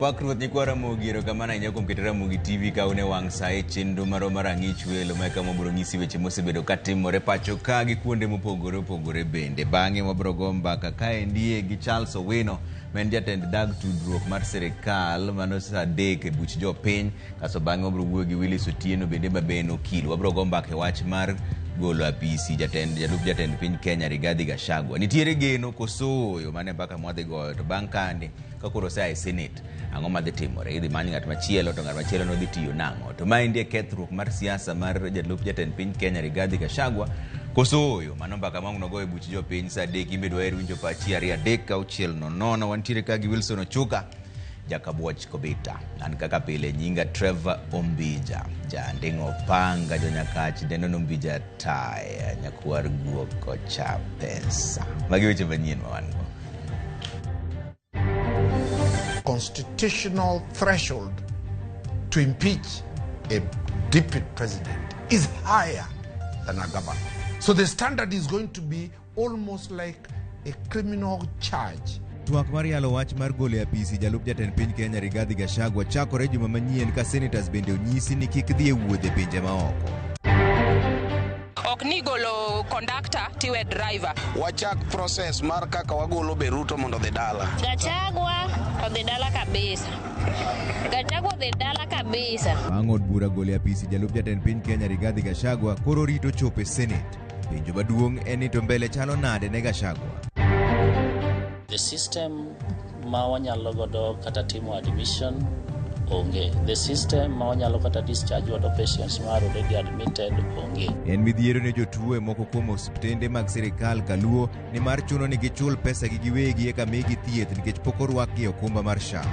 Pakruoth nyikwa Ramogi erokamano ahinya kuom keto Ramogi TV kaune wang' sae chenro maro mar ang'ich welo ma kama wabiro nyisi weche mosebedo katimore pacho ka gi kuonde mopogore opogore bende. Bang'e wabiro go mbaka kaendie gi Charles Owino ma en jatend dag tudruok mar sirikal mano saa 3 e buch jopiny, kaso bang'e wabiro wuoyo gi Willis Otieno bende maben okil. Wabiro go mbaka e wach mar golo apisi jalup jatend piny Kenya Rigathi Gachagua. Nitiere geno koso yo mane mpaka mwadhi goyo to bang' kane ka koro saa e Senate ang'o madhi timore, idhi many ng'at machielo to ng'at machielo no dhi tiyo nang'o. To maendi e kethruok mar siasa mar jalup jatend piny Kenya Rigathi Gachagua koso yo mano mbaka mang'no go e buch jopiny saa 3 imbe dwaher winjo pachi 2-3-6-0. Wantiere ka gi Wilson Ochuka, Jakabuoch Kobita, an kaka pile nyinga Trevor Ombija, Janding'o Panga, Jonyakach Deno Ombija Taya, Nyakwar Guoko cha pesa. Magi weche manyien ma wan go. Constitutional threshold to impeach a deputy president is higher than a governor. So the standard is going to be almost like a criminal charge. Twak mar yalo wach mar golo apisi jalup jatend piny Kenya Rigathi Gachagua chakore juma manyien ka senators bende onyisi ni kik dhi e wuodhe pinje maoko. Ok ni golo conductor tiwe driver. Wachak process mar kaka wagolo Beruto mondo dhi dala. Gachagua odhi dala kabisa. Gachagua odhi dala kabisa. Bang' od bura golo apisi jalup jatend piny Kenya Rigathi Gachagua koro rito chopo e Senate. Penjo maduong' en ni to mbele chalo nade ne Gachagua. The system ma wanyalo godo kata timo admission onge. The system ma wanyalo kata discharge godo patients ma already admitted onge. En midhiero ne jotuo e moko kuom osiptende mag sirikal kaluo ni mar chuno ni gichul pesa gi giwegi eka migi thieth nikech pok orwakgi okumba mar SHA.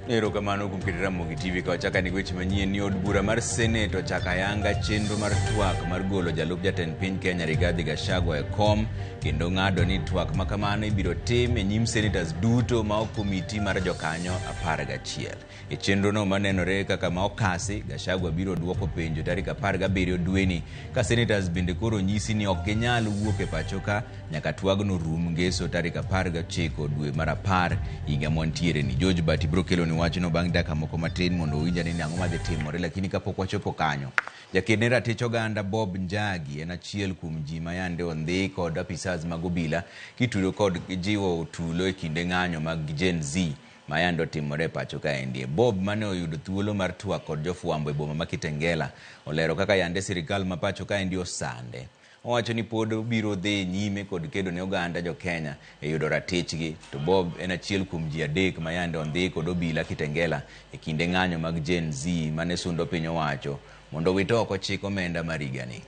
Erokamano kuom keto Ramogi TV ka wachaka ni weche manyien ni od bura mar Senate ochaka yanga chenro mar twak mar golo jalup jatend piny Kenya Rigathi Gachagua e kom, kendo ng'ado ni twak makamano ibiro tim e nyim senators duto ma ok komiti mar jokanyo 11. E chenro no manenore kaka ma okasi, Gachagua biro duoko penjo tarik 17 dweni ka senators bende koro nyisi ni ok ginyal wuok e pacho ka nyaka twagno rum ngeso tarik 19 dwe mar 10 higa montiere ni. George Bati biro kelo ni wachno bang' dakika moko matin mondo winja ni ang'o madhi timore, lakini kapok wachopo kanyo, jaked ne ratich oganda Bob Njagi en achiel kuom ji ma yande ondhi kod apisas mag obila kitudo kod jiwo tulo e kinde ng'anyo mag Gen Z ma yande otimore pacho kaendi. Bob mane oyudo thuolo mar twak kod jofwambo e boma ma Kitengela olero kaka yande sirikal ma pacho kaendi osande. Owacho ni pod biro dhi nyime kod kedo ne oganda jo Kenya e yudo ratichgi. To Bob en achiel kuom ji 3 ma yande ondhi kod obila Kitengela e kinde ng'anyo mag Gen Z mane sundo piny owacho mondo wit oko chik omenda mar higani.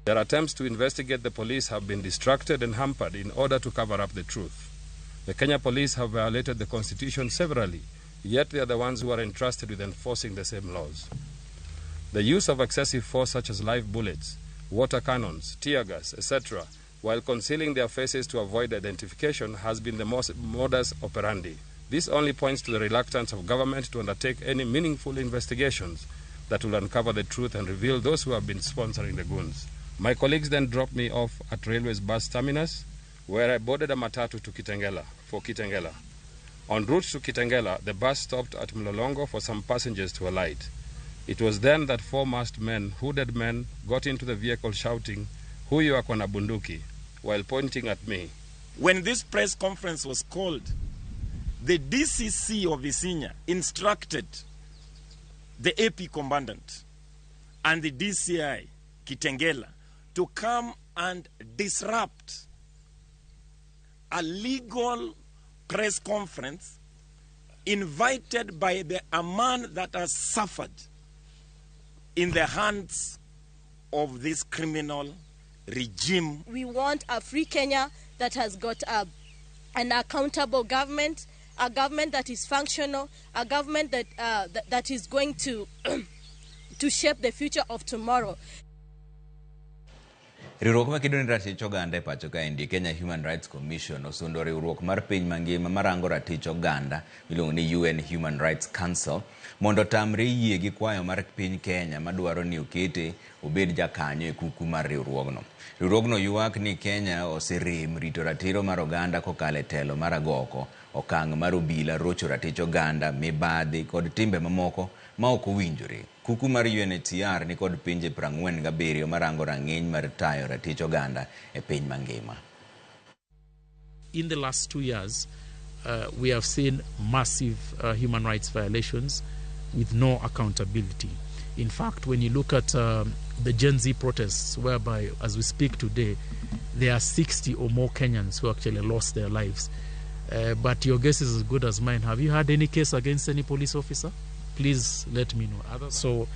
Their attempts to investigate the police have been distracted and hampered in order to cover up the truth. The Kenya police have violated the constitution severally, yet they are the ones who are entrusted with enforcing the same laws. The use of excessive force such as live bullets, water cannons, tear gas, etc., while concealing their faces to avoid identification has been the modus operandi. This only points to the reluctance of government to undertake any meaningful investigations that will uncover the truth and reveal those who have been sponsoring the goons. My colleagues then dropped me off at Railway's bus terminus, where I boarded a matatu to Kitengela for Kitengela. En route to Kitengela, the bus stopped at Mlolongo for some passengers to alight. It was then that 4 masked men, hooded men, got into the vehicle shouting, "Huyu ako na bunduki," while pointing at me. When this press conference was called, the DCC of Isinya instructed the AP commandant and the DCI Kitengela to come and disrupt a legal press conference invited by a man that has suffered in the hands of this criminal regime. We want a free Kenya that has got an accountable government, a government that is functional, a government that is going to to shape the future of tomorrow. Riwruok makedo ne ratich oganda e pacho kaendi, Kenya Human Rights Commission osundo riwruok mar piny mangima marango ratich oganda miluongo ni UN Human Rights Council mondo tamre yie gi kwayo mar piny Kenya madwaro ni okete obed jakanyo e kuku mar riwruogno. Riwruogno ywak ni Kenya oserem rito ratiro mar oganda kokalo e telo mar agoko, okang' mar obila rocho ratich oganda, mibadhi kod timbe mamoko ma ok owinjore. Kuku mar UNHCR ni kod pinje 47 marango rang'iny mar tayo ratich oganda e piny mangima. In the last 2 years, we have seen massive human rights violations with no accountability. In fact, when you look at the Gen Z protests, whereby, as we speak today, there are 60 or more Kenyans who actually lost their lives. But your guess is as good as mine. Have you had any case against any police officer? Please let me know. So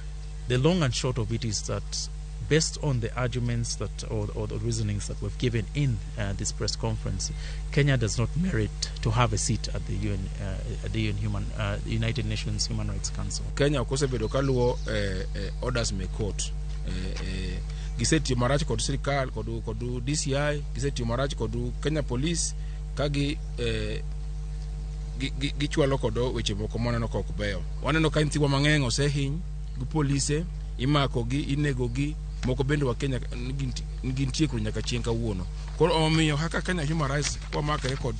the long and short of it is that based on the arguments that or the reasonings that we've given in this press conference, Kenya does not merit to have a seat at the United Nations Human Rights Council. Kenya okosebedo kaluwo orders me court. Gisetiyo marach kod sirikal kod DCI, gisetiyo marach kod Kenya Police kagi gichwalo kodo weche moko moneno ka ok beyo. Waneno ka nyithiwa mang'eny osehiny gi polise, imako gi, inego gi, moko bende wa Kenya nigi ntiekro nyaka chieng' kawuono. Koro omiyo haka Kenya Human Rights wamakre kod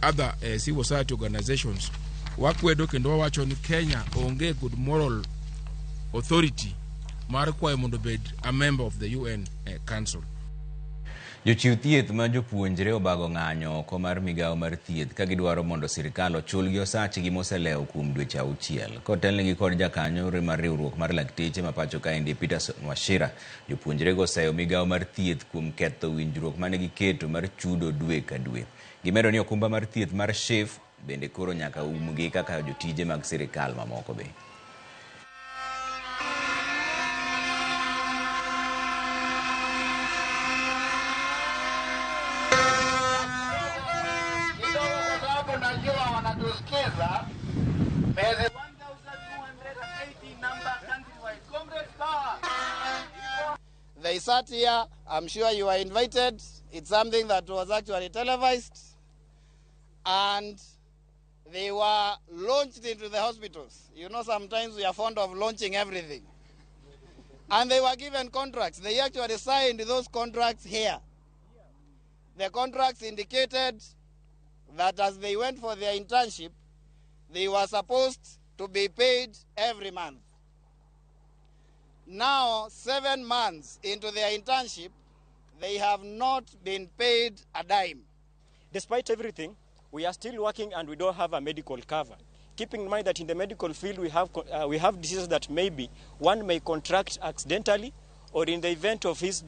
other civil society organizations wakwedo kendo wawacho ni Kenya onge good moral authority mar kwayo mondo bed a member of the UN Council. Jochiw thieth ma jopuonjre obago ng'anyo oko mar migawo mar thieth ka gidwaro mondo sirikal ochulgi osachgi moselewo kuom dweche 6. Kotelnegi kod jakanyo mar riwruok mar lakteche ma pacho kaendi Peter Washira, jopuonjrego oseyo migawo mar thieth kuom ketho winjruok mane giketo mar chudo dwe ka dwe. Gimedo ni okumba mar thieth mar SHIF bende koro nyaka umgi kaka jotije mag sirikal mamoko be. They sat here, I'm sure you were invited. It's something that was actually televised. And they were launched into the hospitals. You know, sometimes we are fond of launching everything. And they were given contracts. They actually signed those contracts here. The contracts indicated that as they went for their internship, they were supposed to be paid every month. Now, 7 months into their internship, they have not been paid a dime. Despite everything, we are still working and we don't have a medical cover. Keeping in mind that in the medical field we have diseases that maybe one may contract accidentally, or in the event of his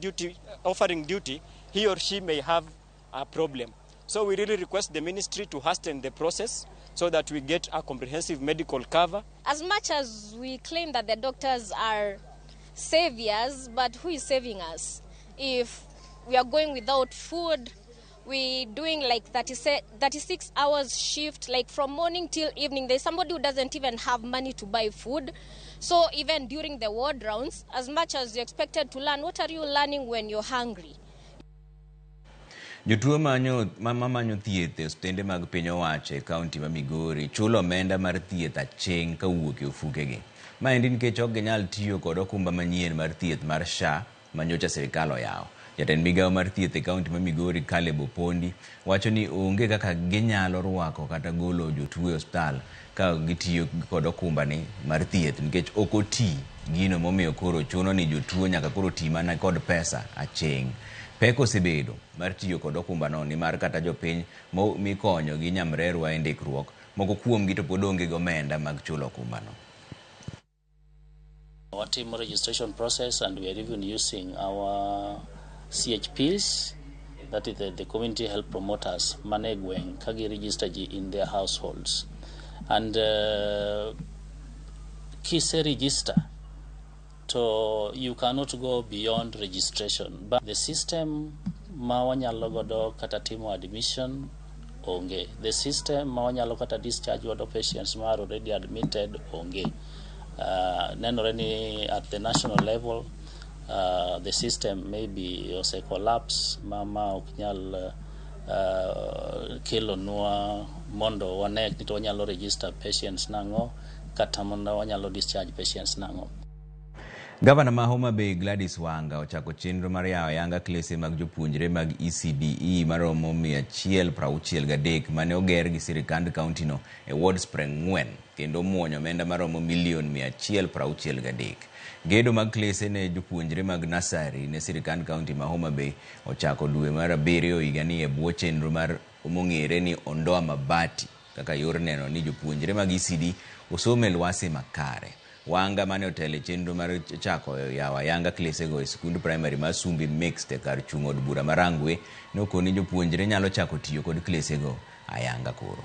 offering duty, he or she may have a problem. So we really request the ministry to hasten the process so that we get a comprehensive medical cover. As much as we claim that the doctors are saviors, but who is saving us? If we are going without food, we doing like 36 hours shift, like from morning till evening. There's somebody who doesn't even have money to buy food. So even during the ward rounds, as much as you're expected to learn, what are you learning when you're hungry? Jotuo manyo thieth e osiptende mag piny owacho e kaunti ma Migori chulo omenda mar thieth aching' kawuok e ofukegi. Maendi nikech ok ginyal tiyo kod okumba manyien mar thieth mar SHA ma nyocha sirikal oyawo. Jatend migawo mar thieth e kaunti ma Migori Caleb Opondi wacho ni onge kaka ginyalo rwako kata golo jotuo e osiptal ka gitiyo kod okumba ni mar thieth nikech ok oti. Gino momiyo koro chuno ni jotuo nyaka koro ti mana kod pesa aching'. Pek osebedo mar tiyo kod okumba no ni mar kata jopiny mikonyo gi nyamrerwa e ndikruok moko kuomgi to pod onge gomenda mag chulo okumba no. Our team registration process, and we are even using our CHPs, that is the community health promoters, manegweng kagi register in their households. And kise register, so you cannot go beyond registration. But the system mawanyalo godo kata timo admission onge. The system mawanyalo kata discharge godo patients ma already admitted onge. Nenore ni at the national level the system maybe ose collapse mama oknyal kelo nwa mondo wanek ni to wanyalo register patients nango kata mondo wanyalo discharge patients nango. Gavana ma Homa Bay Gladys Wanga ochako chenro mar yawo yanga klese mag jopuonjre mag ECDE maromo 163 mane oger gi sirikand kaunti no e ward Spring 4 kendo muonyo omenda maromo $163. Gedo mag klese ne jopuonjre mag nasari ne sirikand kaunti ma Homa Bay ochako dwe mar 7 higa ni e bwo chenro mar mong'ere ni ondoa mabati kaka yor neno ni jopuonjre mag ECD osome lwasi makare. Wanga mane otele chenro mar chako yawa yanga klese go e skund primary mar Sumbi Mixed kar chung od bura marangwe nokoni jopuonjre nyalo chako tiyo kod klese go ayanga koro.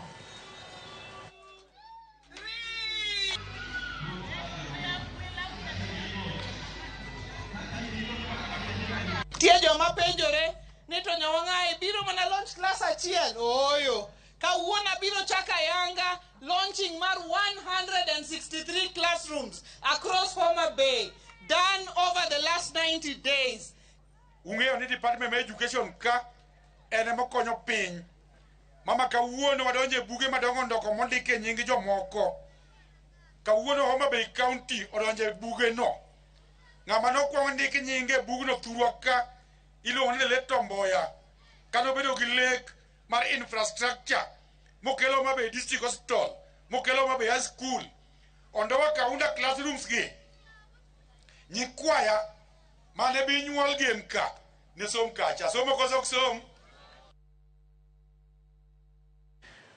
Tie joma penjore ni to nyawang'ae biro mana launch class achiel oyo kawuono biro chaka yanga launching mar 163 classrooms across Homa Bay done over the last 90 days. Ung'eyo ni Department of Education ka ene mokonyo piny. Mama kawuono wadonje buge madongo ndoko mondike nyingi jomoko. Kawuono Homa Bay County odonje buge no. Ng'ama nokwongo ndiki nyinge bugno thurwa ka iluongo ni Letomboya. Kano bedo gi lek mar infrastructure mokelo Homa Bay District Hospital, mokelo Homa Bay High School, ondowa kaunda classrooms gi. Nyikwaya mane bi nyuol game ka ne som kacha somo koso som.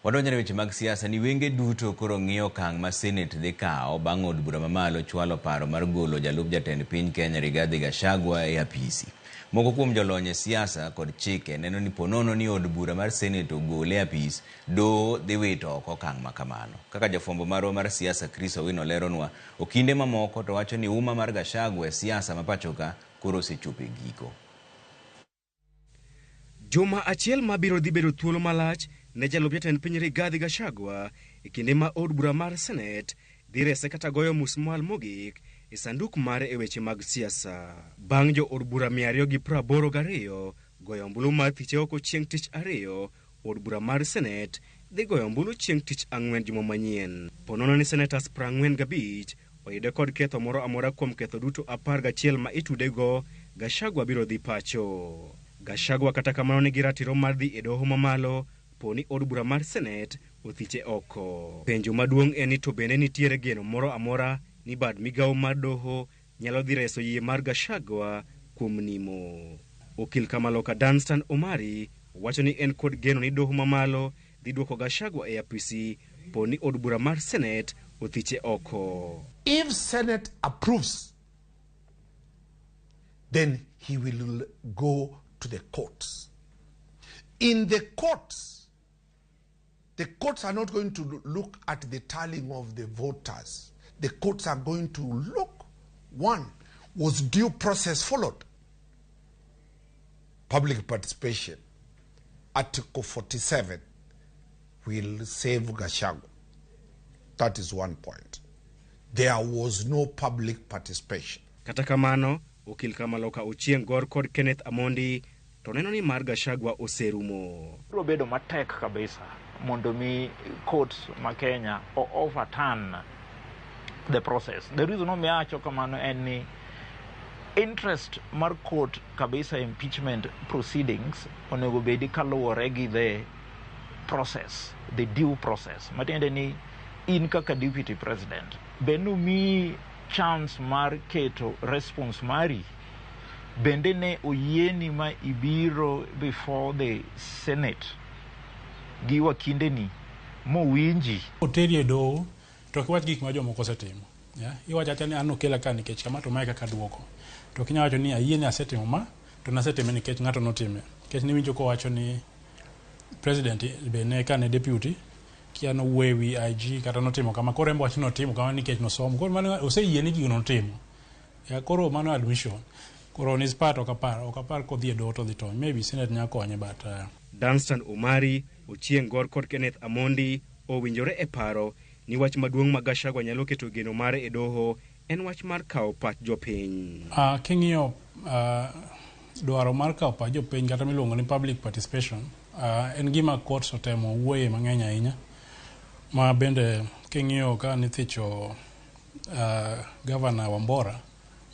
Wadonjore weche mag siasa ni wenge duto koro ng'iyo kang ma Senate dhi kawo bang' od bura mamalo chwalo paro mar golo jalup jatend piny Kenya Rigathi Gachagua e apisi. Moko kuom jolony e siasa kod chike neno ni ponono ni od bura mar Senate ogole e apis do dhi wito oko kang' ma kamano. Kaka jafwambo marwa mar siasa Chris Owino leronwa, okinde mamoko to wacho ni uma mar Gachagua e siasa ma pachoka koro osechopo e giko. Juma achiel mabiro dhi bedo thuolo malach ne jalup jatend piny Rigathi Gachagua e kinde ma od bura mar Senate dhi rese kata goyo musmal mogik e sanduk mare e weche mag siasa. Bang' jo od bura 282 goyo ombulu mar thiche oko chieng' tich ariyo, od bura mar Senate dhi goyo ombulu chieng' tich ang'wen juma manyien. Ponono ni senators 45 oyude kod ketho moro amora kuom ketho duto 11 ma itudego, Gachagua biro dhi pacho. Gachagua kata kamano nigi ratiro mar dhi e doho mamalo poni od bura mar Senate othiche oko. Penjo maduong' en ni to bende nitiere geno moro amora ni bad migawo mar doho nyalo dhi reso yie mar Gachagua kuom nimo. Okil Kamaloka Dunstan Omari wacho ni en kod geno ni doho mamalo dhi duoko Gachagua e apisi poni od bura mar Senate othiche oko. If Senate approves, then he will go to the courts. In the courts are not going to look at the tallying of the voters. The courts are going to look, one, was due process followed? Public participation. Article 47 will save Gachagua. That is one point. There was no public participation. Kata kamano, okil Kamaloka Ochieng gor kod Kenneth Amondi to neno ni mar Gachagua oserumo. Biro bedo matek kabisa mondo mi court ma Kenya overturn the process. The reason omiacho kamano en ni interest mar court kabisa impeachment proceedings onego bedi kaluwore gi the process, the due process. Matiende ni in kaka deputy president benu mi chance mar keto response mari bende ne oyieni ma ibiro before the Senate gi wakinde ni mo winji oterie do to kiwach gik ma jomoko setimo iwacho acha ni an okela ka nikech kama to mae kaka duoko to kinya wacho ni ayieni asetimo ma to nasetime nikech ng'ato notime nikech niwinjo ko wacho ni president be ne ka ne deputy kia no wewi IG kata notimo kama koro embo wachno timo kama nikech nosomo koro mano oseyieni gino notimo koro mano admission koro nis part okapar kodhi do to dhi tony maybe Senate nya konye but Dunstan Omari Ochieng gor kod Kenneth Amondi owinjore e paro ni wach maduong' ma Gachagua nyalo keto geno mare e doho en wach mar kawo pach jopiny. King'iyo dwaro mar kawo pach jopiny kata miluongo ni public participation en gima courts otemo wuoye mang'eny ahinya, ma bende king'iyo ka nithicho Governor Wambora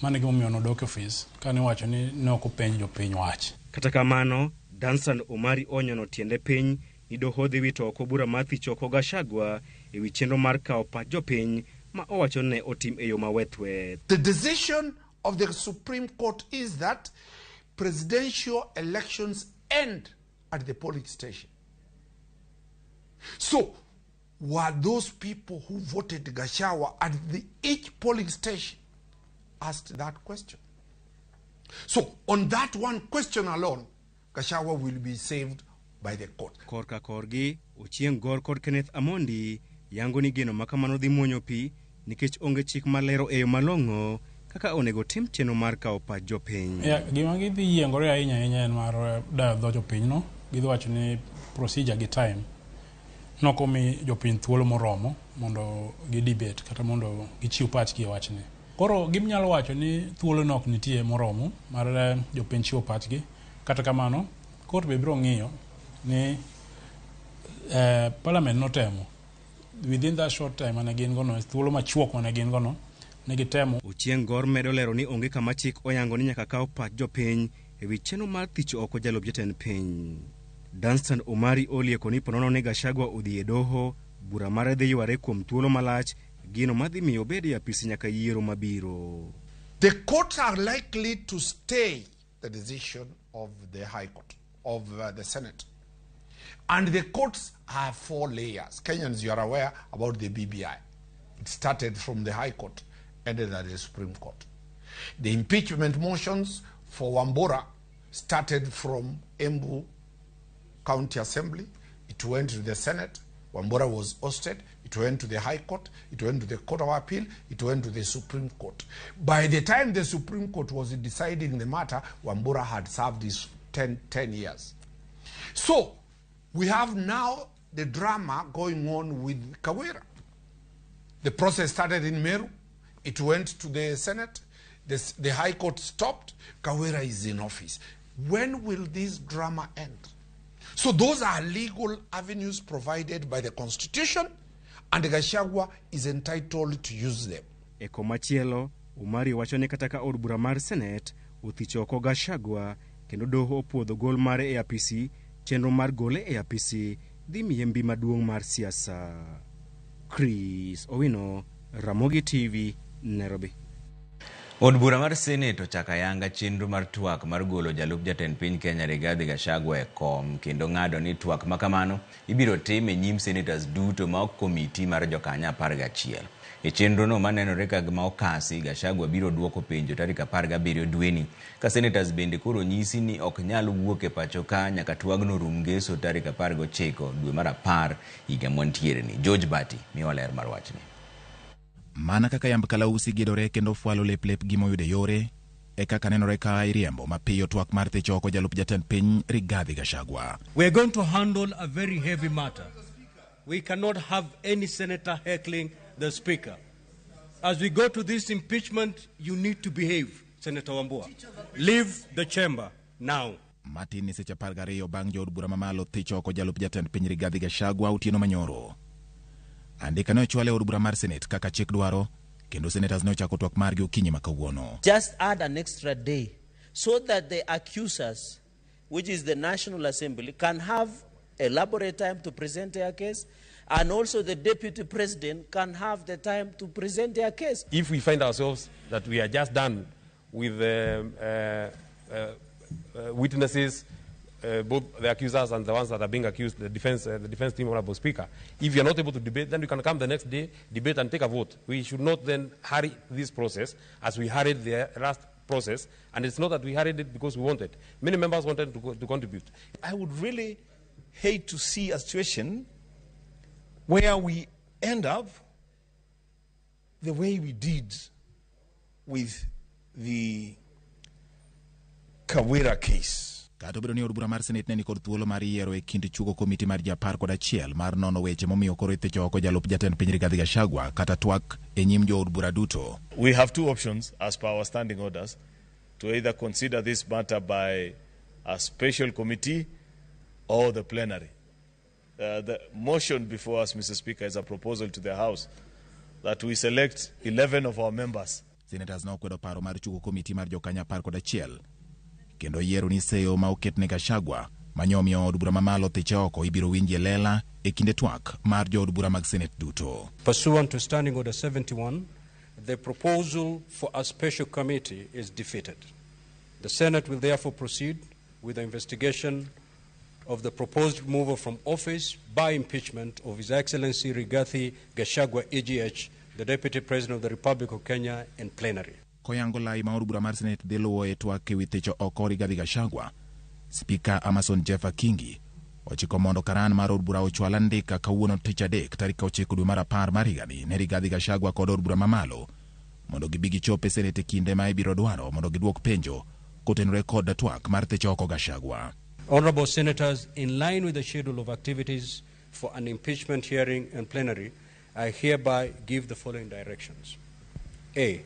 mane gimomiyo nodok ofis kane wacho ni ne ok openj jopiny wach. Kata kamano, Dansan Omari onyono tiende piny ni doho dhi wito oko bura mar thicho oko Gachagua e wi chenro mar kawo pach jopiny ma owacho ne otim e yo mawethweth. The decision of the Supreme Court is that presidential elections end at the polling station. So, were those people who voted Gachagua at each polling station asked that question? So, on that one question alone, Gachagua will be saved by the court. Korka korgi, Ochieng Gor kod Kenneth Amondi, yango ni geno makamano dhi muonyo pi, nikech onge chik malero e yo malong'o kaka onego tim chenro mar kawo pach jopiny. Gima gidhi yiengore ahinya en mar dayo dho jopiny no, gidhi wacho ni procedure gi time nokomi jopiny thuolo moromo mondo gi debate kata mondo gichiw pachgi e wachni. Koro gimnyalo wacho ni thuolo nok nitie moromo mar jopiny chiwo pachgi, kata kamano court be biro ng'iyo ni parliament notemo within that short time mane gin gono, thuolo machuok mane gin gono, ne gitemo. Ochieng Gor medo lero ni onge kama chik oyango ni nyaka kawo pach jopiny e wi chenro mar thicho oko jalup jatend piny. Danstan Omari olieko ni ponono ni Gachagua odhi e doho, bura mare dhi yware kuom thuolo malach, gino madhi miyo bed e apisi nyaka yiero mabiro. The courts are likely to stay the decision of the High Court, of the Senate. And the courts have 4 layers. Kenyans, you are aware about the BBI. It started from the High Court, ended at the Supreme Court. The impeachment motions for Wambora started from Embu County Assembly. It went to the Senate. Wambora was ousted. It went to the High Court. It went to the Court of Appeal. It went to the Supreme Court. By the time the Supreme Court was deciding the matter, Wambora had served his 10 years. So, we have now the drama going on with Kawira. The process started in Meru. It went to the Senate. The High Court stopped. Kawira is in office. When will this drama end? So those are legal avenues provided by the Constitution, and Gachagua is entitled to use them. E komachielo, Umari wacho ni kata ka od bura mar Senate othicho oko Gachagua kendo doho opuodho gol mare e apisi, chenro mar gole e apisi dhi miye mbi maduong' mar siasa. Chris Owino, Ramogi TV, Nairobi. Od bura mar Senate ochako ayanga chenro mar twak mar golo jalup jatend piny Kenya Rigathi Gachagua e kom, kendo ng'ado ni twak makamano ibiro tim e nyim senators duto ma ok komiti mar jokanyo 11. E chenro no manenore ka gima okasi, Gachagua biro duoko penjo tarik 17 dweni, ka senators bende koro nyisi ni ok nyal wuok e pacho ka nyaka twagno rum ngeso tarik 19 dwe mar 10 higa mwantiere ni. George Bati miwa ler mar wachni. Mana kaka yamb kalausi gedore kendo fualo lep gimoyude yore, e kaka nenore ka iriembo mapiyo twak mar thicho oko jalup jatend piny Rigathi Gachagua. We are going to handle a very heavy matter. We cannot have any senator heckling the speaker. As we go to this impeachment, you need to behave, Senator Wambua. Leave the chamber now. Matin ni seche 12 bang' jood bura mamalo thicho oko jalup jatend piny Rigathi Gachagua otieno manyoro. Andika ne ochwale od bura mar Senate kaka chik dwaro, kendo senators ne ochako twak margi okinyi makawuono. Just add an extra day so that the accusers, which is the National Assembly, can have elaborate time to present their case, and also the Deputy President can have the time to present their case. If we find ourselves that we are just done with witnesses, both the accusers and the ones that are being accused, the defense team, Honorable Speaker, if you are not able to debate, then we can come the next day, debate and take a vote. We should not then hurry this process as we hurried the last process, and it's not that we hurried it because we wanted. Many members wanted to contribute. I would really hate to see a situation where we end up the way we did with the Kawira case. Kata obedo ni od bura mar Senate ne nikod thuolo mar yiero e kind chugo komiti mar Japar kod achiel mar nono weche momiyo koro ithicho oko jalup jatend piny Rigathi Gachagua kata twak e nyim jo od bura duto. We have two options as per our standing orders to either consider this matter by a special committee or the plenary. The motion before us, Mr. Speaker, is a proposal to the House that we select 11 of our members. Senators nokwedo paro mar chugo komiti mar jokanya 10 kod achiel. Kendo yiero ni seyo ma oketne Gachagua manyomiyo od bura mamalo thicho oko ibiro winji lela e kinde twak mar jo od bura mag Senate duto. Pursuant to Standing Order 71, the proposal for a special committee is defeated. The Senate will therefore proceed with the investigation of the proposed removal from office by impeachment of His Excellency Rigathi Gachagua EGH, the Deputy President of the Republic of Kenya, in plenary. Koyango lai ma od bura mar Senate dhi luwo e twak e wi thicho oko Rigathi Gachagua, Spika Amason Jeffa Kingi ochiko mondo karan mar od bura ochwal andika kawuono tich adek tarik 9 dwe mar 10 mar higani ne Rigathi Gachagua kod od bura mamalo mondo gibi gichop e Senate kinde ma ibiro dwaro mondo giduok penjo kotenore kod twak mar thicho oko Gachagua. Honorable Senators, in line with the schedule of activities for an impeachment hearing and plenary, I hereby give the following directions. A.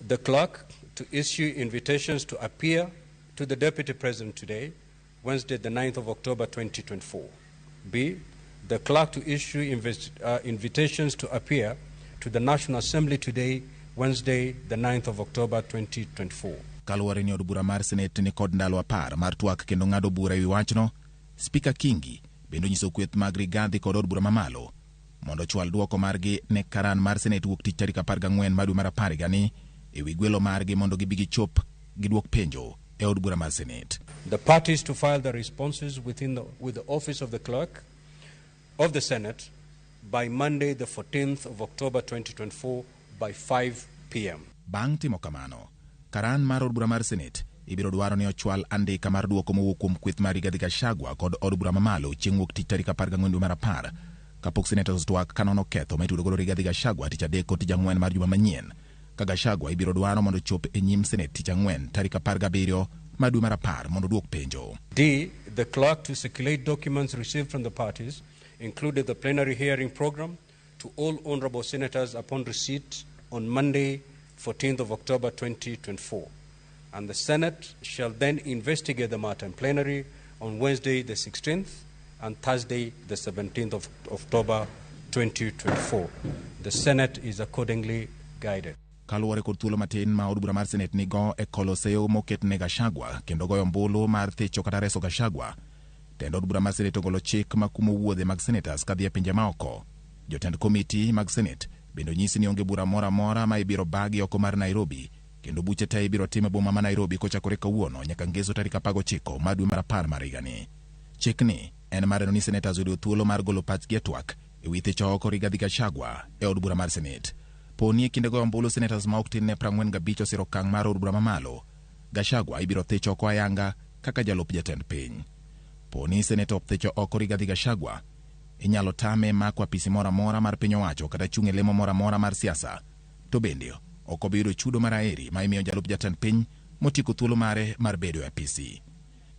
The clerk to issue invitations to appear to the Deputy President today, Wednesday, the 9th of October, 2024. B. The clerk to issue invitations to appear to the National Assembly today, Wednesday, the 9th of October, 2024. Kaluwore ni od bura mar Senate ni kod ndalo 10 mar twak kendo ng'ado bura ewi wachno, Spika Kingi bendo nyiso kweth mag Rigathi kod od bura mamalo mondo chwal duoko margi ne karan mar Senate wuok tich tarik 14 mar dwe mar 10 higani ewi gwelo margi mondo gibi gichop giduok penjo e od bura mar Senate. The parties to file the responses with the office of the clerk of the Senate by Monday, the 14th of October 2024 by 5 p.m. Bang' timo kamano, karan mar od bura mar Senate ibiro dwaro ni ochwal andika mar duoko mowuok kuom kweth mar Rigathi Gachagua kod od bura mamalo chieng' wuok tich tarik 14 dwe mar 10 kapok senators twak kanono ketho ma itudo godo Rigathi Gachagua tich adek kod tich ang'wen mar juma manyien ka Gachagua ibiro dwaro mondo chop e nyim Senate tich ang'wen tarik 17 mar dwe mar 10 mondo duok penjo. D. The clerk to circulate documents received from the parties, including the plenary hearing program, to all honorable senators upon receipt on Monday, 14th of October 2024. And the Senate shall then investigate the matter in plenary on Wednesday, the 16th, and Thursday, the 17th of October 2024. The Senate is accordingly guided. Kaluwore kod thuolo matin ma od bura mar Senate nigo e koloseo moket ne Gachagua kendo goyo ombulu mar thicho kata reso Gachagua, tendo od bura mar Senate ogolo chik ma kumo wuodhe mag senators kadhi e pinje maoko. Jotend komiti mag Senate bendo nyisi ni onge bura mora mora ma ibiro bagi oko mar Nairobi, kendo buche te ibiro time boma ma Nairobi kochakore kawuono nyaka ngeso tarik 19 mar dwe mar 10 mar higani. Chikni en mar ni senators oyudo thuolo mar golo pachgi e twak e wi thicho oko Rigathi Gachagua e od bura mar Senate. Poni e kinde goyo ombulu senators ma ok tin ne 45 osiro okang' mar od bura mamalo, Gachagua ibiro thicho oko ayanga kaka jalup jatend piny. Poni senator thicho oko Rigathi Gachagua, inyalo tame mako apisi mora mora mar piny owacho kata chung' e lemo mora mora mar siasa, to bende ok obiyudo chudo mar aheri ma imiyo jalup jatend piny motieko thuolo mare mar bedo e apisi.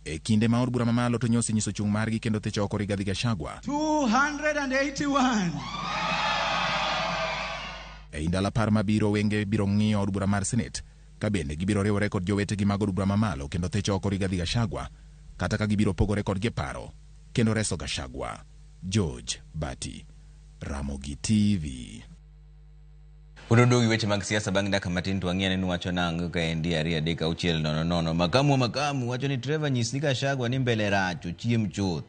E kinde ma od bura mamalo to nyosi nyiso chung' margi kendo thicho oko Rigathi Gachagua 281. E ndalo 10 mabiro wenge biro ng'iyo od bura mar Senate ka bende gibiro riwore kod jowetegi mag od bura mamalo kendo thicho oko Rigathi Gachagua kata ka gibiro pogore kodgi paro kendo reso Gachagua. George Bati, Ramogi TV. Udodogi weche mag siasa bang' daka matin to ang'e ni wacho nang' ka endi ari adek auchiel nono makamu wacho ni Trevor nyisi Gachagua ni mbele racho chiem chuth.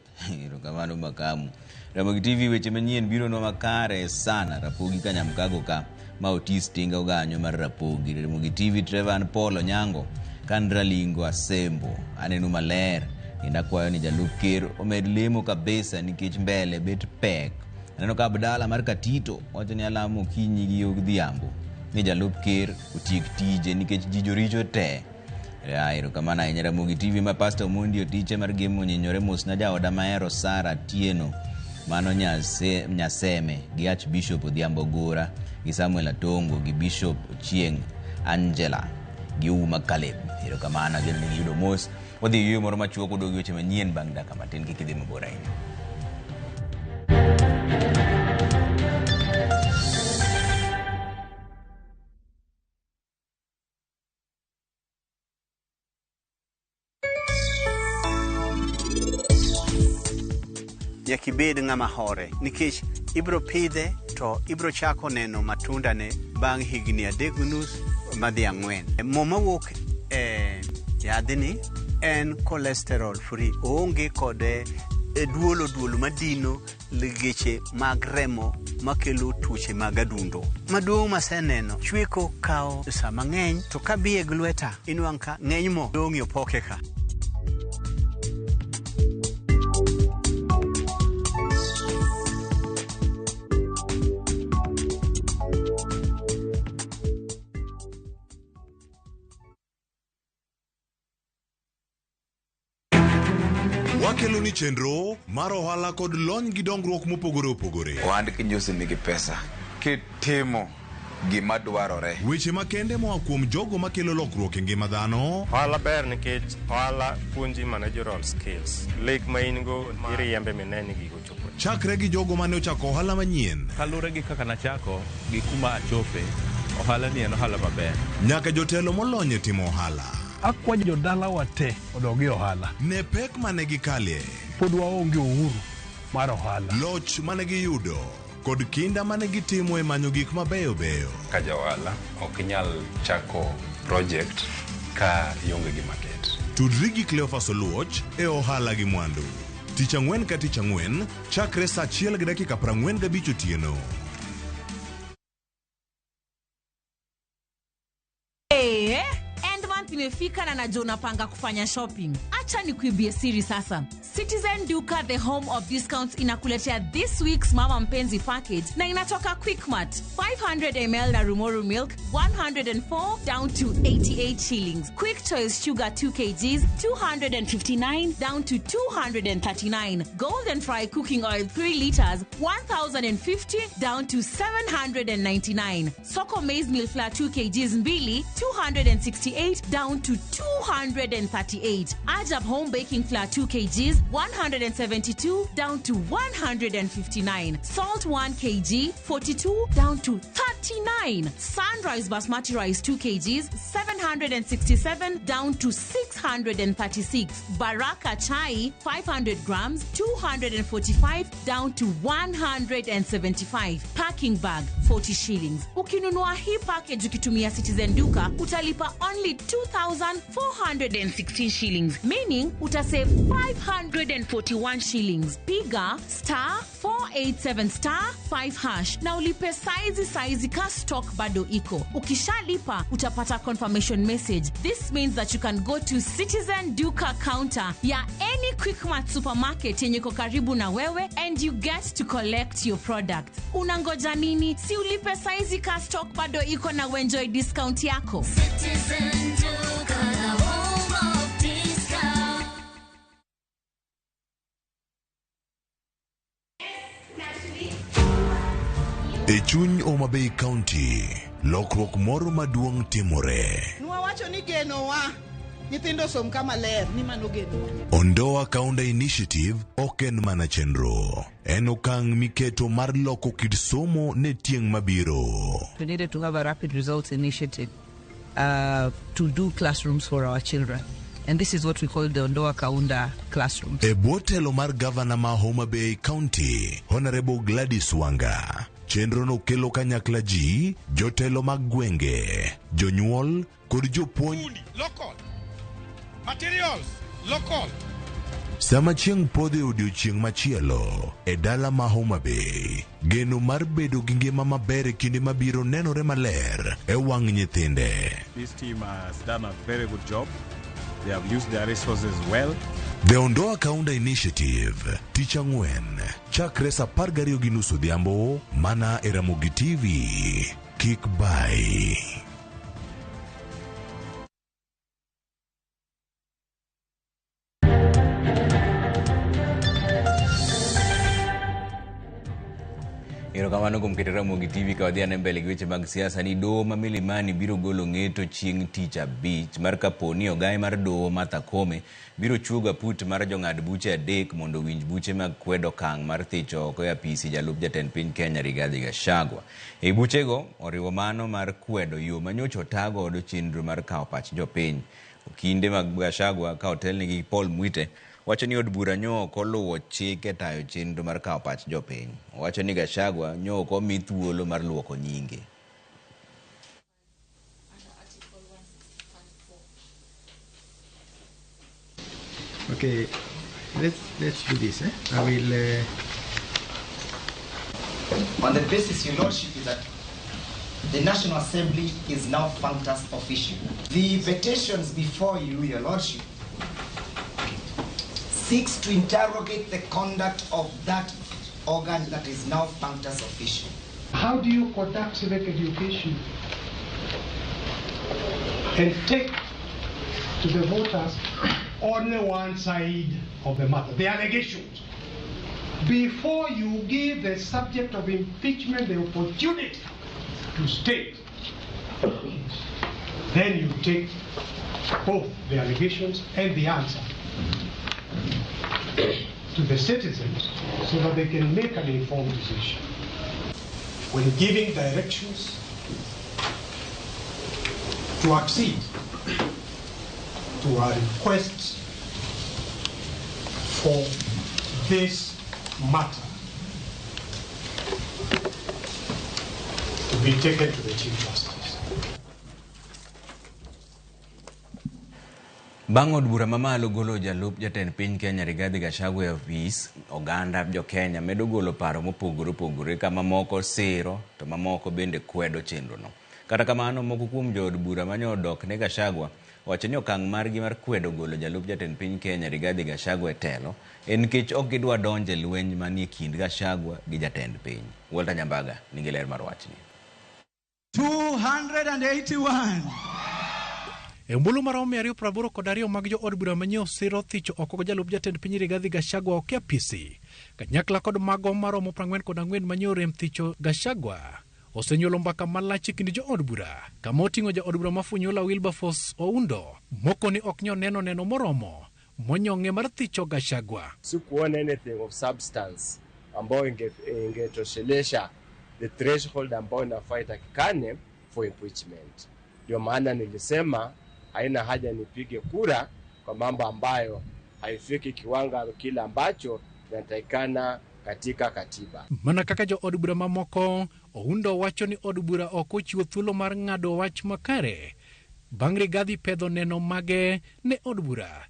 Kamano makamu. Ramogi TV weche manyien biro no makare sana Rapogi ka Nyamkago ka ma otis tinga oganyo mar Rapogi. Ramogi TV Trevor Polo Nyango Kandra Lingo Asembo anenu maler inda kwayo ni jalup ker omed lemo kabisa nikech mbele bet pek. Aneno ka Abdala mar Katito wacho ni alamo kinyi gi odhiambo ni jalup ker otiek tije nikech jijo richo te. Ero kamana ahinya Ramogi TV ma Pastor Mundi otiche mar gemo nyinyore mos na jaoda maero Sara Tieno mano Nyaseme gi Archbishop Odhiambo Gora gi Samuel Atongo gi Bishop Ochieng Angela gi Uma Kaleb. Erokamano geno ni yudo mos. Wadhi yuyo moro machuok kudogi weche manyien bang' dakika matin kik idhi mabor ahinya. Yakibed ng'ama hore nikech ibro pidhe to ibro chako neno matunda ne bang' higni 3.5 madhi 4. Mo mawuok yadhni en cholesterol free, onge kode duolo madino legeche mag remo makelo tuoche mag adundo. Maduong' maseneno, chweko kao sa mang'eny to kabiye gi lweta inwang' ka ng'eny mo dong'yo poke ka. Wakelo ni chenro mar ohala kod lony gi dongruok mopogore opogore. Ohand kinyosi nigi pesa kitimo gima dwarore. Weche makende moa kuom jogo makelo lokruok e ngima dhano. Ohala ber nikech ohala puonji managerial skills. Lek ma in go iriembe mineni gigo chopo. Chakre gi jogo mane ochako ohala manyien. Kalure gi kaka nachako gi kuma achope, ohala ni en ohala maber. Nyaka jotelo molony e timo ohala. Akwayo jodala wate odogi ohala. Ne pek mane gikalie. Pod waonge uhuru mar ohala. Loch mane giyudo kod kinda mane gitimo e manyo gik mabeyo beyo. Ka jaohala ok inyal chako project ka ionge gi market. Tudri gi Cleophas Oluoch e ohala gi mwandu. Tich Ang'wen ka Tich Ang'wen chakre saa 1:45 otieno. Imefika na najua unapanga kufanya shopping. Acha nikuibie siri sasa. Citizen Duka, the home of discounts, inakuletea this week's Mama Mpenzi package na inatoka Quickmart. 500 ml na Rumoru milk 104 down to 88 shillings. Quick Choice sugar 2 kgs 259 down to 239. Golden Fry cooking oil 3 liters 1050 down to 799. Soko maize meal flour 2 kgs mbili 268 down to 238. Ajab home baking flour 2 kgs 172 down to 159. Salt 1 kg 42 down to 39. Sunrise basmati rice 2 kgs 767 down to 636. Baraka chai 500 grams 245 down to 175. Packing bag 40 shillings. Ukinunua hii package ukitumia Citizen Duka utalipa only 2,416 shillings, meaning utasave 541 shillings. Piga *487*5# na ulipe saizi ka stock bado iko. Ukishalipa utapata confirmation message. This means that you can go to Citizen Duka counter ya any Quickmart supermarket yenye iko karibu na wewe and you get to collect your product. Unangoja nini? Si ulipe saizi ka stock bado iko na enjoy discount yako. Citizen Duka, the home of discount. E chuny Homa Bay County, lokruok moro maduong' timore. Nwawacho ni genowa nyithindo som kama ler ni mano genowa. Ondoa Kaunti Initiative ok en mana chenro. En okang' miketo mar loko kit somo ne tieng' mabiro. We needed to have a rapid results initiative to do classrooms for our children. And this is what we call the Ondoa Kaunda classrooms. E bwo telo mar gavana ma Homa Bay County, Honorable Gladys Wanga, chenro no kelo kanyakla ji, jotelo mag gwenge, jonyuol kod jopuonj. Local materials, local. Sama chieng' podhe odiochieng' machielo e dala ma Homa Bay, geno mar bedo gi ngima maber e kinde mabiro nenore maler e wang' nyithinde. This team has done a very good job. They have used their resources well. The Ondoa Kaunda Initiative, Tich Ang'wen, chakre saa 12:30 odhiambo, mana e Ramogi TV. Kik bai. Erokamano kuom keto Ramogi TV ka wadhi ane mbele gi weche mag siasa ni doho ma Milimani biro golo ng'eto chieng' tich abich mar kaponi ogaye mar doho Martha Koome biro chuogo aput mar jong'ad buche adek mondo winj buche mag kwedo okang' mar thicho oko e apisi jalup jatend piny Kenya Rigathi Gachagua. E buchego oriwo mano mar kwedo yo manyocha otago od chenro mar kawo pach jopiny. Okinde mag Gachagua ka otelnegi Paul Mwite wacho ni od bura nyo ok oluwo chike tayo chenro mar kawo pach jopiny. Wacho ni Gachagua nyo ok omi thuolo mar luoko nyinge. Okay, let's do this. I will. On the basis, Your Lordship, is that the National Assembly is now functus official. The invitations before you, Your Lordship, seeks to interrogate the conduct of that organ that is now functus official. How do you conduct civic education and take to the voters only one side of the matter, the allegations, before you give the subject of impeachment the opportunity to state? Then you take both the allegations and the answer to the citizens so that they can make an informed decision. When giving directions to accede to our request for this matter to be taken to the Chief Justice. Bang' od bura mamalo golo jalup jatend piny Kenya Rigathi Gachagua e ofis, oganda jo Kenya medo golo paro mopogore opogore kama moko siro to mamoko bende kwedo chenrono. Kata kamano moko kuom jo od bura manyo odok ne Gachagua wacho ni okang' margi mar kwedo golo jalup jatend piny Kenya Rigathi Gachagua e telo en nikech ok gidwa donjo e lweny manie kind Gachagua gi jatend piny. Walter Nyambaga nigi ler mar wachni. 281. E mbulu marom 282 mag jo od bura manyien siro thicho oko jalup jatend piny Rigathi Gachagua ok apisi. Kanyakla kod mago maromo 44 manyo rem thicho Gachagua osenyuolo mbaka malach kind jo od bura. Kama oting'o ja od bura mafunyola Wilberforce Oundo moko ni ok neno moromo monyong'e mar thicho Gachagua. Sikuona anything of substance ambayo ingetoshelesha the threshold ambayo inafaa itakikane for impeachment. Ndio maana nilisema haina haja nipige kura kwa mambo ambayo haifiki kiwanga kile ambacho inatakikana katika katiba. Mana kaka jo od bura mamoko, Oundo wacho ni od bura ok ochiwo thuolo mar ng'ado wach makare bang' Rigathi pedho neno mage ne od bura.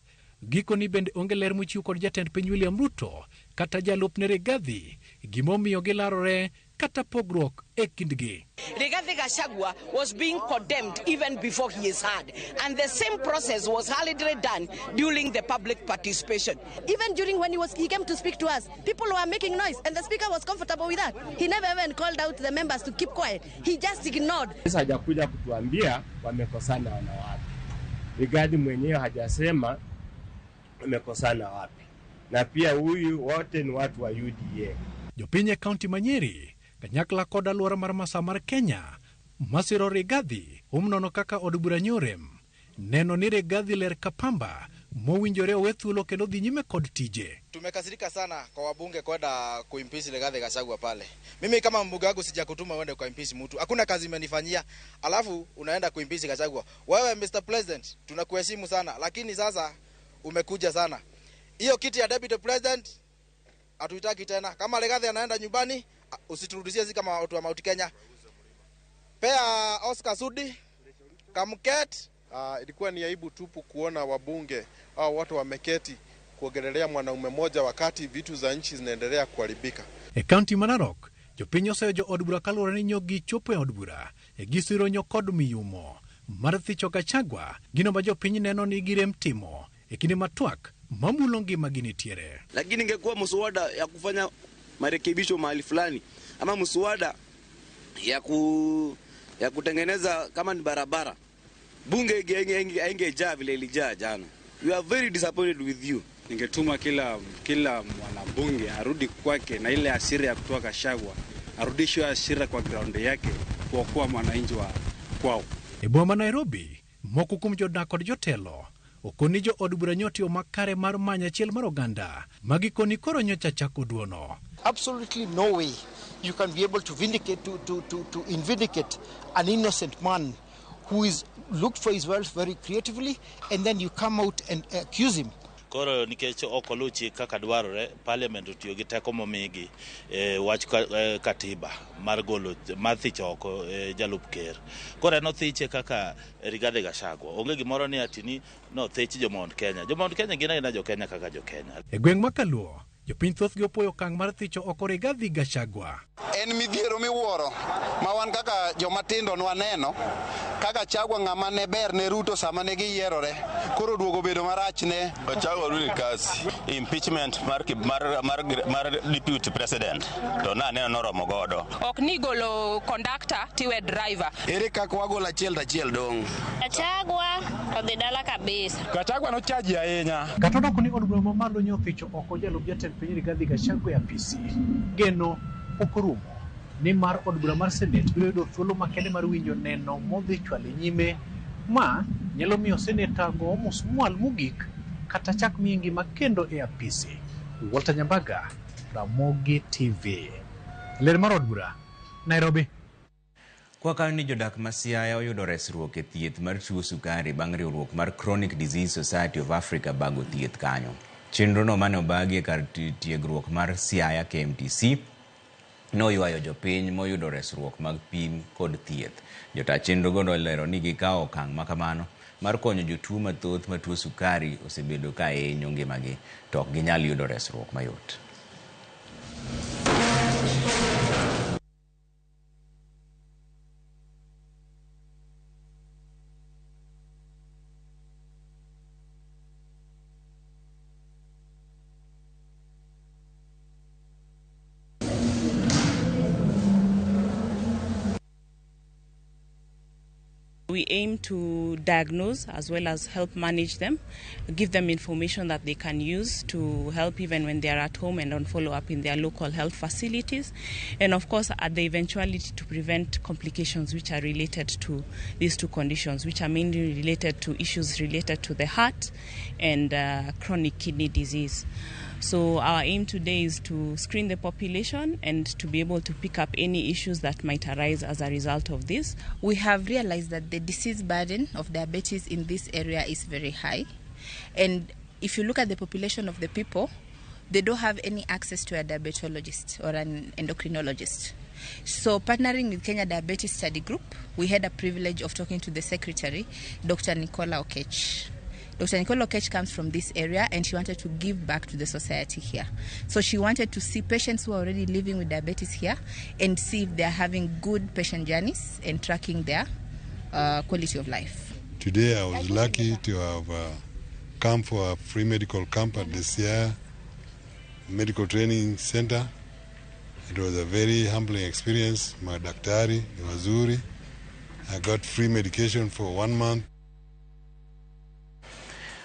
Giko ni bende onge ler mochiw kod jatend piny William Ruto kata jalup ne Rigathi gimomiyo gilarore kata pogruok e kindgi. Rigathi Gachagua was being condemned even before he is heard, and the same process was hurriedly done during the public participation. Even during when he came to speak to us, people were making noise, and the speaker was comfortable with that. He never even called out the members to keep quiet. He just ignored. Hajakuja kutuambia wamekosana wana wapi. Rigathi mwenyewe hajasema wamekosana wapi. Na pia huyu wote ni watu wa UDA. Jopinye County Manyeri kanyakla kod aluora mar Masa mar Kenya masiro Rigathi umnono kaka od bura nyorem neno ni Rigathi ler kapamba mowinjore owe thuolo kendo dhi nyime kod tije. Tumekasirika sana kwa wabunge kwenda kuimpeach Rigathi Gachagua pale. Mimi kama mbunge wangu sijakutuma uende kuimpeach mtu. Hakuna kazi imenifanyia. Alafu unaenda kuimpeach Gachagua. Wewe Mr. President, tunakuheshimu sana, lakini sasa umekuja sana. Hiyo kiti ya Deputy President hatuitaki tena. Kama Rigathi anaenda nyumbani, usiturudishie sisi kama watu wa Mount Kenya. Pea Oscar Sudi, Kamket. Ilikuwa ni aibu tupu kuona wabunge au watu wameketi kuongelelea mwanaume mmoja wakati vitu za nchi zinaendelea kuharibika. E County Manarok, jopiny oseyo od bura kaluwore ni nyogi chopo e od bura e gisiro nyokod miyumo mar thicho Gachagua gino ma jopiny neno ni girem timo e kinde matwak mamulo ngima ginitiere. Lakini ingekuwa mswada ya kufanya marekebisho mahali fulani ama mswada ya kutengeneza kama ni barabara, bunge ingejaa vile ilijaa jana. We are very disappointed with you. Ningetuma kila mwanabunge arudi kwake na ile asiri ya kutoa Gachagua arudishwe Ashira kwa ground yake kuokoa mwananchi wa kwao. E boma Nairobi, moko kuom jodak kod jotelo okoni jo od bura nyoti makare mar manya chiel mar oganda magikoni koro nyocha chako duono. Absolutely no way you can be able to vindicate to invindicate an innocent man who is looked for his wealth very creatively, and then you come out and accuse him. Koro nikech okolu chik kaka dwarore, parliament otiyo gi teko momigi wach katiba mar golo mar thicho oko jalup ker. Koro no thiche kaka Rigathi Gachagua. Onge gimoro ni atini no thich jo Mount Kenya. Jo Mount Kenya gina ina jo Kenya kaka jo Kenya. E gweng' makaluo, jopiny thoth gi opoyo okang' mar thicho oko Rigathi Gachagua. En midhiero miwuoro ma wan kaka jomatindo nwaneno kaka Gachagua ng'ama ne ber ne Ruto sama ne giyierore koro duogo bedo marach ne Gachagua rudi kasi impeachment mar deputy president to neno noromo godo ok ni golo conductor tiwe driver. Ere kaka wagolo achiel dong. Gachagua odhi dala kabisa. Gachagua no chaji ahinya. Kata doko ni od bura mamalo nyothicho oko jalup jatend piny Rigathi Gachagua ya PC. Geno okorumo ni mar od bura mar Senate biro yudo thuolo makende mar winjo neno modhi chwale nyime ma nyalo miyo seneta go musmual mugik kata chak miye ngima kendo e apisi. Walter Nyambaga, Ramogi TV. Ler mar od bura, Nairobi. Kwa kani jodak ma Siaya oyudo resruok e thieth mar tuo sukari bang' riwruok mar Chronic Disease Society of Africa bago thieth kanyo. Chenro no mane obagi e kar tiegruok mar Siaya KMTC noywayo jopiny moyudo resruok mag pim kod thieth. Jota chenro go nolero ni gikawo okang' makamano mar konyo jotuo mathoth ma tuo sukari osebedo ka hinyo ngimagi to ok ginyal yudo resruok mayot. We aim to diagnose as well as help manage them, give them information that they can use to help even when they are at home and on follow-up in their local health facilities. And of course, at the eventuality to prevent complications which are related to these two conditions, which are mainly related to issues related to the heart and chronic kidney disease. So our aim today is to screen the population and to be able to pick up any issues that might arise as a result of this. We have realized that the disease burden of diabetes in this area is very high. And if you look at the population of the people, they don't have any access to a diabetologist or an endocrinologist. So partnering with Kenya Diabetes Study Group, we had a privilege of talking to the secretary, Dr. Nicola Okech. Dr. Nicola Okech comes from this area and she wanted to give back to the society here. So she wanted to see patients who are already living with diabetes here and see if they're having good patient journeys and tracking their quality of life. Today I was lucky to have come for a free medical camp at the SIA Medical Training Center. It was a very humbling experience. Madaktari ni wazuri. I got free medication for 1 month.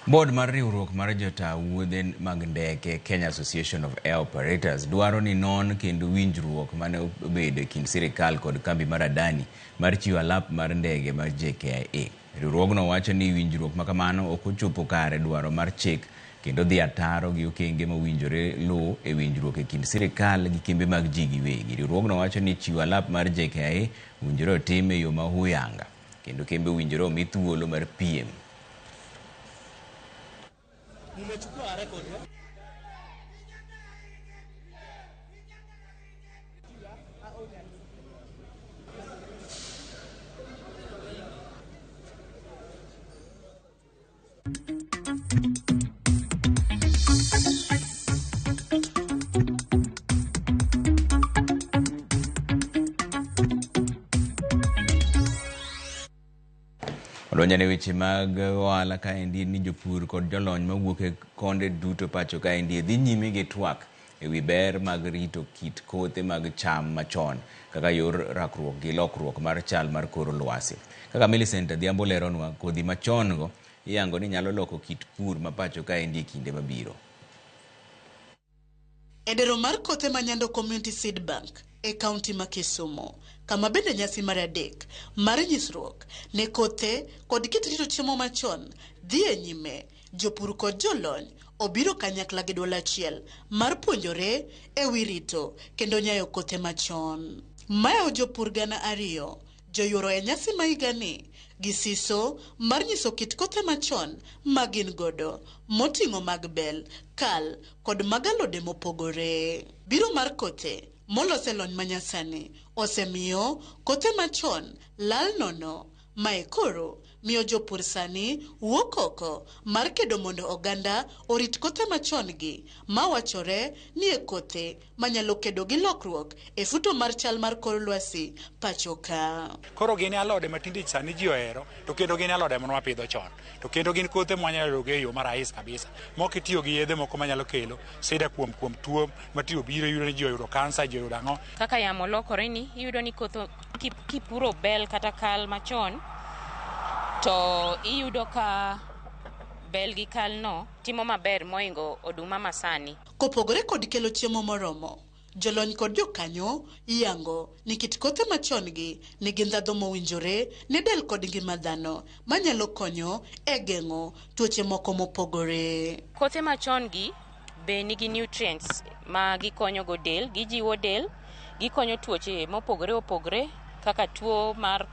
Board mar riwruok mar jota wuodhe mag ndeke Kenya Association of Air Operators dwaro ni non kendo winjruok mane obedo e kind sirikal kod kambi mar Adani mar chiwo alap mar ndege mar JKIA. Riwruogno wacho ni winjruok makamano ok ochopo kare dwaro mar chik kendo dhi ataro gi okenge mowinjore luw e winjruok e kind sirikal gi kembe mag ji giwegi. Riwruogno wacho ni chiwo alap mar JKIA winjore otim e yo ma huyanga kendo kembe winjore omi thuolo mar piem. Nimechukua record. Odonjane weche mag ohala kaendi ni jopur kod jolony mawuok e konde duto pacho kaendi dhi nyime gi twak e wi ber mag rito kit kothe mag cham machon kaka yor rakruok gi lokruok mar chal mar kor lwasi. Kaka Millicent Adhiambo leronwa, kodhi machon go iyango ni nyalo loko kit pur ma pacho kaendi e kinde mabiro. Edero mar kothe manyando Community Seed Bank e kaunti ma Kisumu, kama bende nyasi mar adek mar nyisruok ne kothe kod kit rito chiemo machon dhi e nyime. Jopur kod jolony obiro kanyakla gi dwol achiel mar puonjore e wi rito kendo nyayo kothe machon. Mayo jopur 2,000 joyuoro e nyasi ma higani gi siso mar nyiso kit kothe machon ma gin godo moting'o mag bel, kal kod mag alode mopogore. Biro mar kothe molos e lony manyasani osemiyo kothe machon lal nono, mae koro miyo jopur sani wuok oko mar kedo mondo oganda orit kothe machon gi mawachore ni e kothe manyalo kedo gi lokruok e futo mar chal mar kor lwasi pacho ka. Koro gin alode matinde sani ji ohero, to kendo gin alode mano mapidho chon, to kendo gin kothe mwanyalo yudo e yo marais kabisa, mok itiyo gi yedhe moko manyalo kelo sida kuom tuo matiyo biro yudo ni ji oyudo kansa, ji oyudo ang'o. Kaka yamo lokore ni iyudo ni kotho kipuro bel kata kal machon to iyudo ka bel gi kal no timo maber moingo oduma masani. Kopogore kod kelo chiemo moromo, jolony kod jokanyo yango ni kit kothe machon gi nigi ndhadho mowinjore ne del kod ngima dhano manyalo konyo e geng'o tuoche moko mopogore. Kothe machon gi be nigi nutrients ma gikonyo go del, gijiwo del, gikonyo tuoche mopogore opogore kaka tuo mar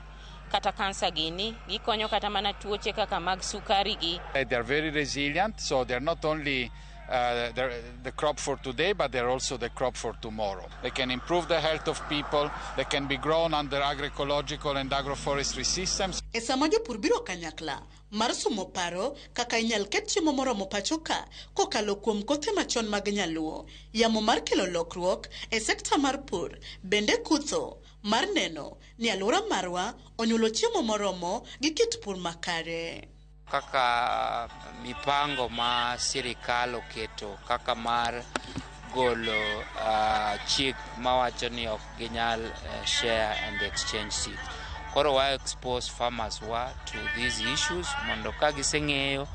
kata kansa gini, gikonyo kata mana tuoche kaka mag sukari gi. They are very resilient, so they're not only the crop for today, but they're also the crop for tomorrow. They can improve the health of people, they can be grown under agroecological and agroforestry systems. E sama jopur biro kanyakla mar sumo paro kaka inyal ket chiemo moromo pacho ka kokalo kuom kothe machon mag nyaluo, yamo mar kelo lokruok e sekta mar pur bende kutho mar neno ni alwora marwa onyuolo chiemo moromo gi kit pur makare. Kaka mipango ma sirikal oketo kaka mar golo chik mawacho ni ok ginyal share and exchange seeds. Koro wa expose farmers wa to these issues mondo ka giseng'eyo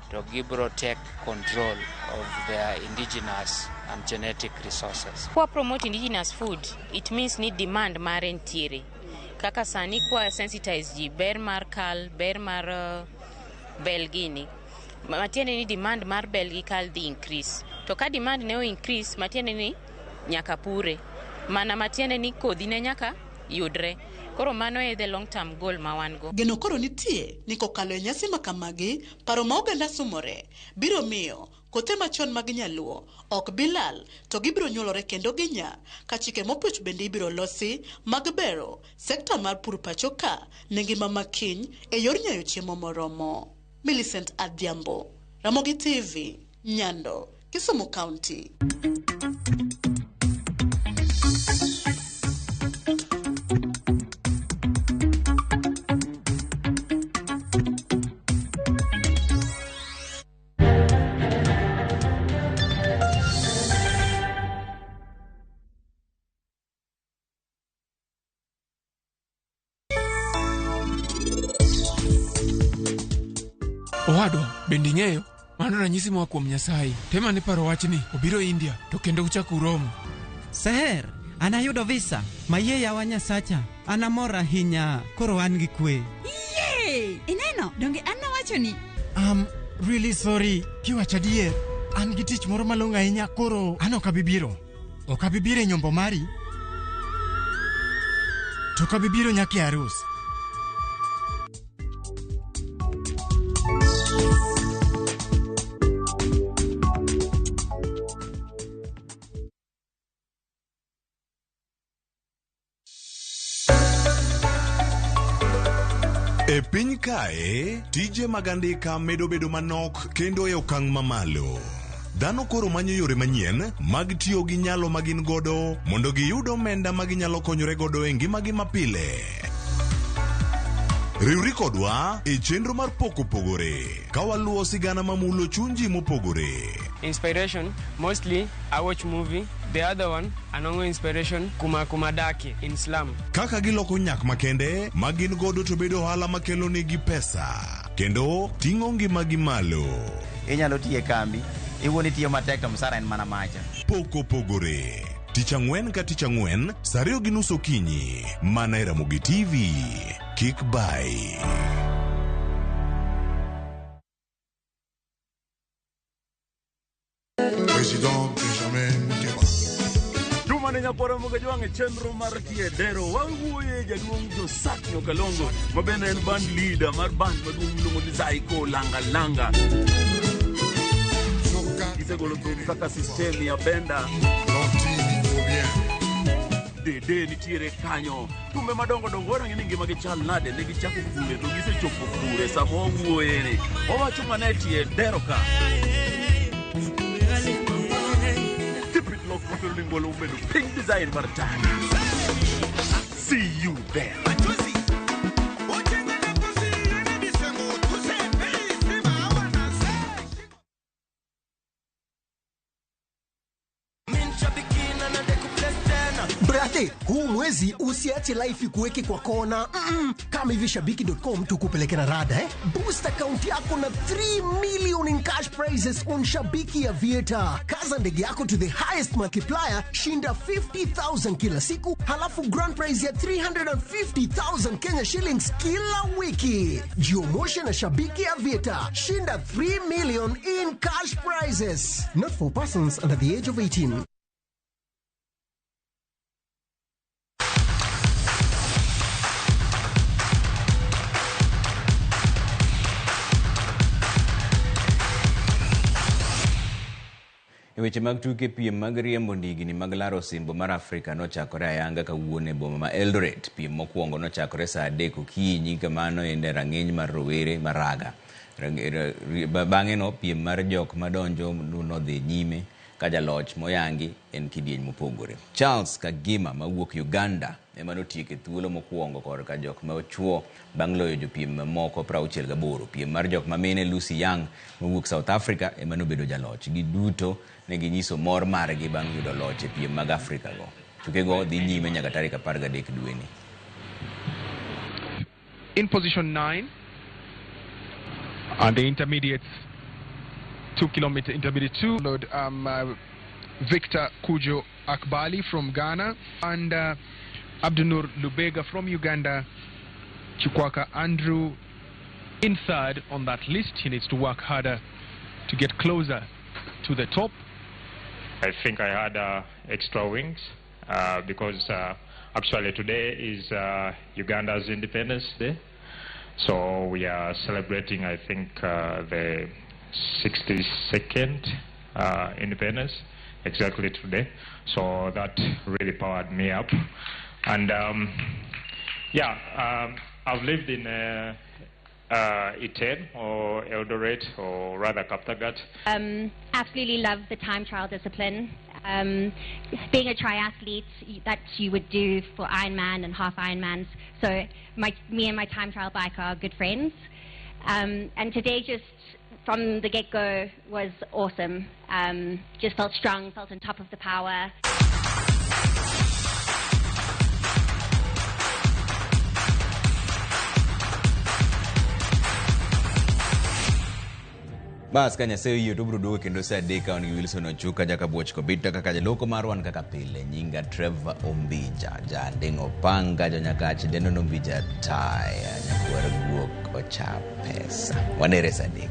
to gibro take control of their indigenous and genetic resources. Kwa promote indigenous food, it means ni demand mare ntiere. Kaka sani kwa sensitize ji ber mar kal, ber mar bel gini, matiende ni demand mar bel gi kal dhi increase. To ka demand ne o increase, matiende ni nyaka pure. Mana matiende ni kodhi ne nyaka yudre. Koro mano e the long term goal ma wan go. Geno koro nitie ni kokalo e nyasi makamagi, paro ma oganda sumore biro miyo kothe machon mag nyaluo ok bilal to gibiro nyuolore kendo ginya ka chike mopuch bende ibiro losi mag bero sekta mar pur pacho ka ne ngima makiny e yor nyayo chiemo moromo. Millicent Adhiambo, Ramogi TV, Nyando, Kisumu County. Owadwa, bende ing'eyo? Mano ranyisi moa kuom Nyasaye. Tema ne paro wachni, obiro India, to kendo uchako uromo. Seher, anayudo visa. Mayie yawa Nyasacha. Anamor ahinya, koro an gi kwe. Yay! Ineno, donge an nawacho ni? Really sorry. Kiwacho adier, an gi tich moro malong'o ahinya, koro an ok abibiro. Ok abibiro e nyombo mari. To ok abibiro nyaka e arus. E piny kae, tije mag andika medo bedo manok kendo e okang' mamalo. Dhano koro manyo yore manyien mag tiyo gi nyalo magin godo mondo giyud omenda maginyalo konyore godo e ngimagi mapile. Riwri kodwa e chenro mar poko pogore, ka waluwo sigana mamulo chunji mopogore. Inspiration, mostly I watch movie. The other one, anongo inspiration, kuma daki in slum. Kaka giloko nyak makende, magin godo to bedo ohala makelo negi pesa. Kendo, ting'o ngimagi malo. Inyalo tiye kambi, iwuoni tiyo matek to msara en mana macha. Poko pogore. Tich ang'wen ka tich ang'wen, saa 2:30 okinyi. Mana e Ramogi TV. Kik bai. Président Benjamin Muteba. Juma ne nyapora moga jwange chenro mar tiedero wawuoye jaduong' Josat Nyokalongo mabende en band leader mar band maduong' miluongo ni Zaiko Langa Langa. Isegolo thum kaka system ya benda Dede nitiere kanyo. Tumbe madongo dongo ora ng'eni ngima gi chal nade ne gichako kure to gisechopo kure sama wawuoye ni. Owacho mane tiedero ka. Pink design see you there. Brate, huu mwezi usiache life ikuweke kwa kona. Kama hivi shabiki.com tukupeleke na rada Boost account yako na 3 million in cash prizes on Shabiki Aviator. Kaza ndege yako to the highest multiplier, shinda 50,000 kila siku, halafu grand prize ya 350,000 Kenya shillings kila wiki. Jiomoshe na Shabiki Aviator. Shinda 3 million in cash prizes. Not for persons under the age of 18. Weche mag tuke piem mag riembo ndigni mag laro simbo mar Afrika nochakore ayanga kawuono e boma ma Eldoret. Piem mokwongo nochakore saa 3 okinyi kamano e rang'iny mar rowere maraga. Bang'e no piem mar jok madonjo nodhi nyime ka jaloch moyangi en kidieny mopogore. Charles Kagima mawuok Uganda ema notieko thuolo mokwongo kod ka jok ma ochuo bang' loyo jopiem mamoko 68. Piem mar jok mamine Lucy Young mawuok South Africa ema nobedo jaloch. Giduto ne ginyiso mor margi bang' yudo loch e piem mag Afrika go. Tukego dhi nyime nyaka tarik 13 dwe ni. In position 9 and the intermediates 2 kilometer intermediate 2 load Victor Kujo Akbali from Ghana and Abdunur Lubega from Uganda. Chukwaka Andrew in third on that list. He needs to work harder to get closer to the top. I think I had extra wings because actually today is Uganda's Independence Day. So we are celebrating, I think, the 62nd independence exactly today. So that really powered me up. And I've lived in Iten or Eldoret or rather Kaptagat. Absolutely love the time trial discipline. Being a triathlete that you would do for Ironman and half Ironmans. So me and my time trial bike are good friends. And today just from the get-go was awesome. Just felt strong, felt on top of the power. Bas kanya seo yie to bro duogo kendo saa 3 on gi Wilson Ochuka jaka buoch kobita kaka jaloko marwan kaka pile nyinga Trevor Ombija jandingo panga jonyakachi dendo Ombija taya nyakwar guok ocha pesa wanere saa 3.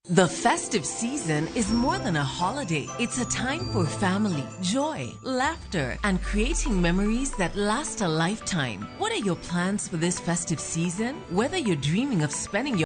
The festive season is more than a holiday. It's a time for family, joy, laughter, and creating memories that last a lifetime. What are your plans for this festive season? Whether you're dreaming of spending your